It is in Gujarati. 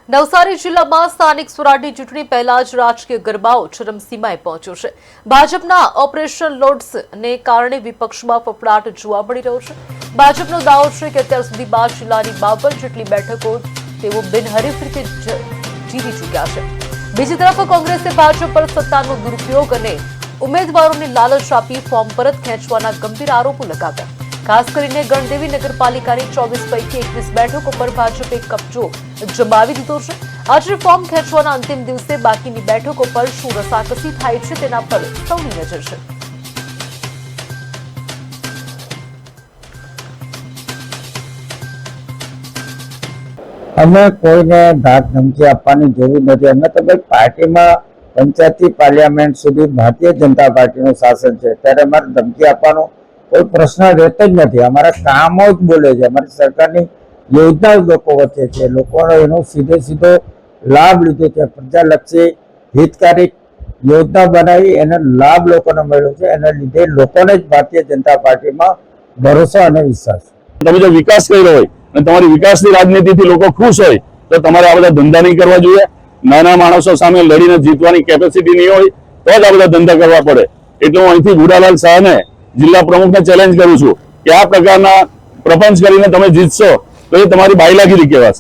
નવસારી જિલ્લામાં સ્થાનિક સ્વરાજની ચૂંટણી પહેલા જ રાજકીય ગરબાઓ ચરમસીમાએ પહોંચ્યો છે। ભાજપના ઓપરેશન લોડ્સને કારણે વિપક્ષમાં ફફડાટ જોવા મળી રહ્યો છે। ભાજપનો દાવો છે કે અત્યાર સુધીમાં જિલ્લાની 52 જેટલી બેઠકો તેઓ બિનહરીફ રીતે જીતી ચૂક્યા છે। બીજી તરફ કોંગ્રેસે ભાજપ પર સત્તાનો દુરુપયોગ અને ઉમેદવારોને લાલચ આપી ફોર્મ પરત ખેંચવાના ગંભીર આરોપો લગાવ્યા। ખાસ કરીને ગણદેવી નગરપાલિકાની 24 પૈકી 21 બેઠકો પર ભાજપે કબજો જમાવી દીધો છે। આજે ફોર્મ ખેંચવાના અંતિમ દિવસે બાકીની બેઠકો પર શું રસાકસી થાય છે તેના પર સૌની નજર છે। અમે કોઈને ધાક ધમકી આપવાની જરૂર નથી। અમે તો ભાઈ પાર્ટીમાં પંચાયતથી પાર્લામેન્ટ સુધી ભારતીય જનતા પાર્ટીનું શાસન છે, ત્યારે અમારે ધમકી આપવાનો કોઈ પ્રશ્ન રહેતો જ નથી। અમારા કામો જ બોલે છે, અમારી સરકારની યોજનાઓ લોકો વચ્ચે છે, લોકોનો એનો સીધો લાભ લીધો છે। પ્રજાલક્ષી હિતકારી યોજના બનાવી એનો લાભ લોકોને મળ્યો છે, એના લીધે લોકોને જ ભારતીય જનતા પાર્ટીમાં ભરોસો અને વિશ્વાસ છે। તમે જો વિકાસ કર્યો હોય અને તમારી વિકાસની રાજનીતિથી લોકો ખુશ હોય તો તમારે આ બધા ધંધા નહીં કરવા જોઈએ। નાના માણસો સામે લડીને જીતવાની કેપેસિટી નહીં હોય તો જ આ બધા ધંધા કરવા પડે। એટલે હું અહીંથી ભુરાલાલ શાહને જિલ્લા પ્રમુખને ચેલેન્જ કરું છું કે આ પ્રકારના પ્રપંચ કરીને તમે જીતશો તો એ તમારી બાયલાગીરી કહેવાશે।